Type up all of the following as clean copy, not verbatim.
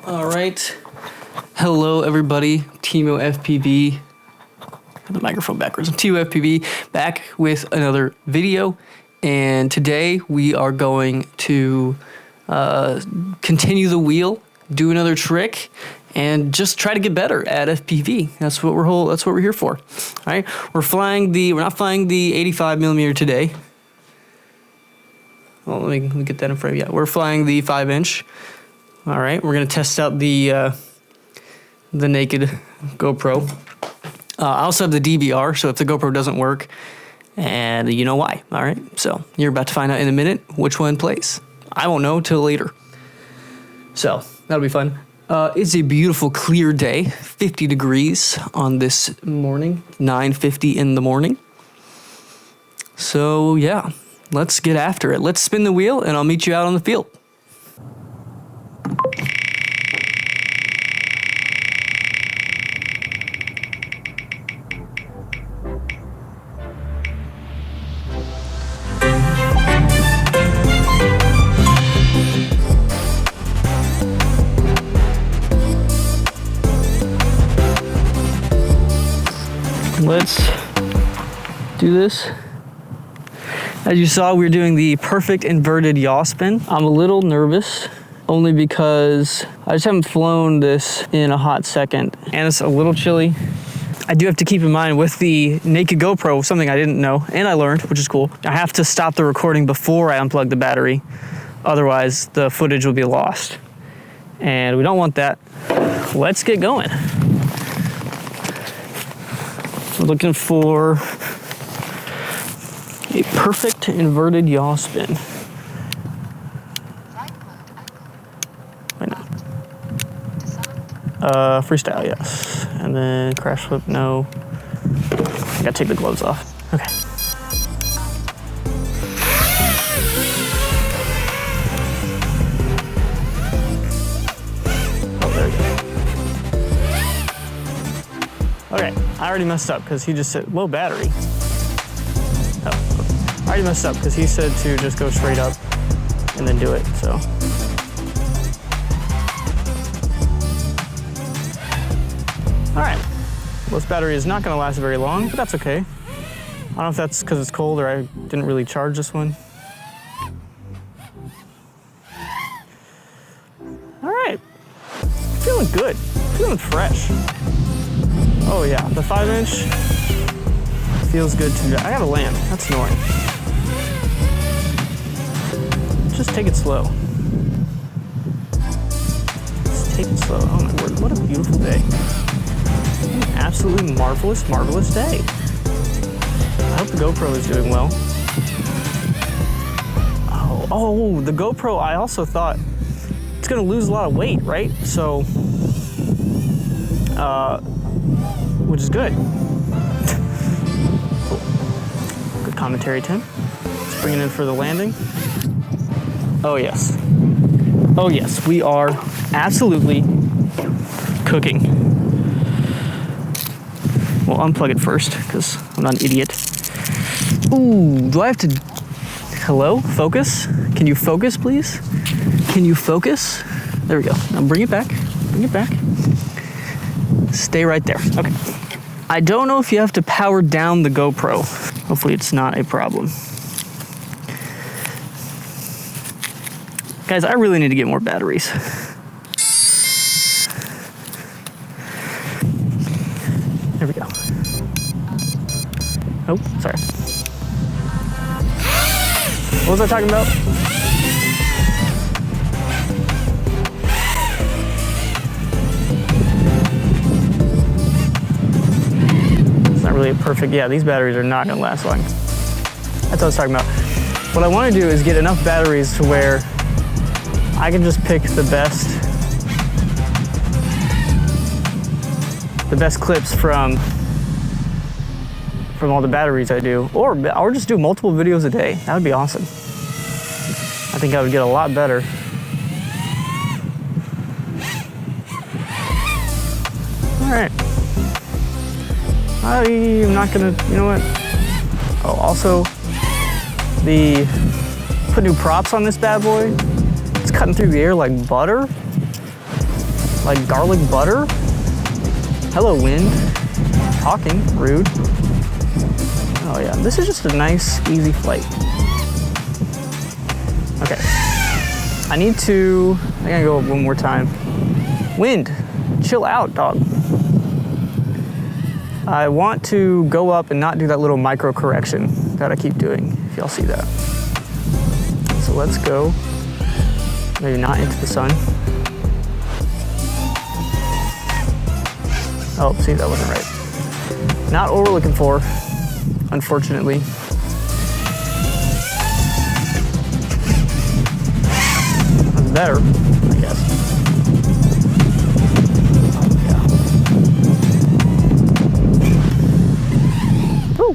All right. Hello, everybody. Timo FPV. Got the microphone backwards. Timo FPV back with another video. And today we are going to continue the wheel, do another trick, and just try to get better at FPV. That's what we're here for. All right. We're not flying the 85 millimeter today. Well, let me get that in frame. Yeah, we're flying the 5-inch. All right, we're gonna test out the naked GoPro. I also have the DVR, so if the GoPro doesn't work, and you know why. All right, so you're about to find out in a minute which one plays. I won't know till later. So that'll be fun. It's a beautiful, clear day, 50 degrees on this morning, 9:50 in the morning. So yeah, let's get after it. Let's spin the wheel, and I'll meet you out on the field. Let's do this. As you saw, we're doing the perfect inverted yaw spin. I'm a little nervous, only because I just haven't flown this in a hot second, and it's a little chilly. I do have to keep in mind with the naked GoPro, something I didn't know, and I learned, which is cool. I have to stop the recording before I unplug the battery. Otherwise, the footage will be lost. And we don't want that. Let's get going. We're looking for a perfect inverted yaw spin. Wait, no. Freestyle, yes. And then crash flip, no. I gotta take the gloves off. Okay. Oh, there we go. Okay, I already messed up because he just said low battery. Oh, I already messed up because he said to just go straight up and then do it, so. All right, well, this battery is not gonna last very long, but that's okay. I don't know if that's because it's cold or I didn't really charge this one. All right, feeling good, feeling fresh. Oh yeah, the 5-inch feels good too. I gotta land, that's annoying. Just take it slow. Just take it slow. Oh my word, what a beautiful day. An absolutely marvelous, marvelous day. I hope the GoPro is doing well. Oh, the GoPro, I also thought it's gonna lose a lot of weight, right? So, which is good. Good commentary, Tim. Let's bring it in for the landing. Oh yes. Oh yes, we are absolutely cooking. We'll unplug it first, because I'm not an idiot. Ooh, do I have to... Hello? Focus? Can you focus, please? Can you focus? There we go. Now bring it back. Bring it back. Stay right there. Okay. I don't know if you have to power down the GoPro. Hopefully it's not a problem. Guys, I really need to get more batteries. There we go. Oh, sorry. What was I talking about? It's not really a perfect, yeah, these batteries are not gonna last long. That's what I was talking about. What I wanna do is get enough batteries to where I can just pick the best clips from all the batteries I do, or just do multiple videos a day. That would be awesome. I think I would get a lot better. All right. I'm not gonna, you know what? Oh, also, put new props on this bad boy. It's cutting through the air like butter. Like garlic butter? Hello, wind. Talking, rude. Oh yeah, this is just a nice, easy flight. Okay. I gotta go one more time. Wind, chill out, dog. I want to go up and not do that little micro correction that I keep doing, if y'all see that. So let's go, maybe not into the sun. Oh, see, that wasn't right. Not what we're looking for, unfortunately. That's better, I guess. Oh,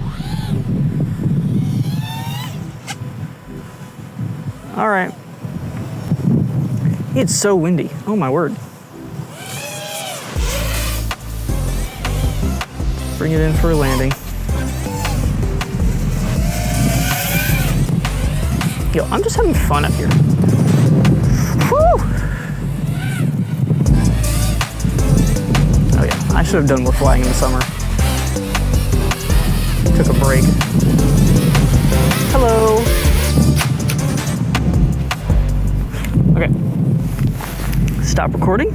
yeah. All right. It's so windy. Oh my word. Bring it in for a landing. Yo, I'm just having fun up here. Whew! Oh yeah, I should have done more flying in the summer. Took a break. Hello. Okay. Stop recording.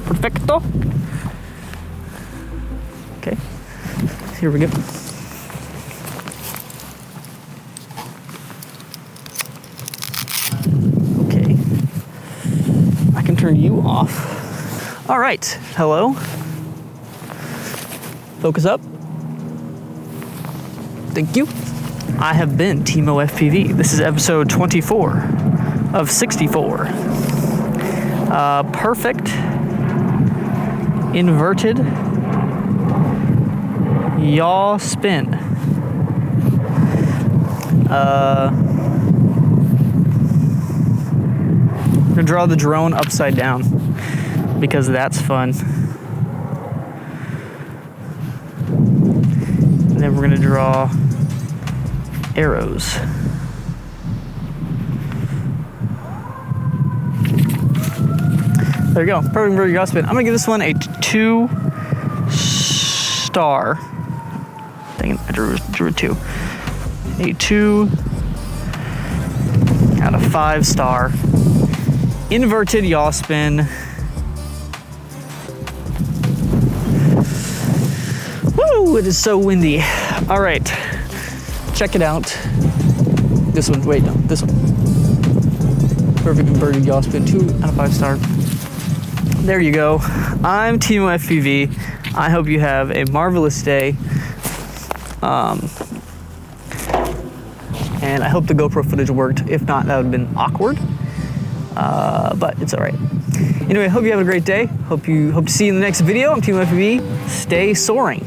Perfecto. Okay, here we go. Okay, I can turn you off. All right, hello. Focus up. Thank you. I have been Timo FPV. This is episode 24 of 64. Perfect, inverted, Yaw Spin. I'm gonna draw the drone upside down because that's fun. And then we're gonna draw arrows. There you go, perfect inverted Yaw Spin. I'm gonna give this one a 2 star. Dang it, I drew a 2. A 2 out of 5 star. Inverted Yaw Spin. Woo, it is so windy. All right, check it out. This one, wait, no, this one. Perfect inverted Yaw Spin, 2 out of 5 star. There you go. I'm Timo FPV. I hope you have a marvelous day. And I hope the GoPro footage worked. If not, that would have been awkward. But it's all right. Anyway, hope you have a great day. Hope to see you in the next video. I'm Timo FPV. Stay soaring.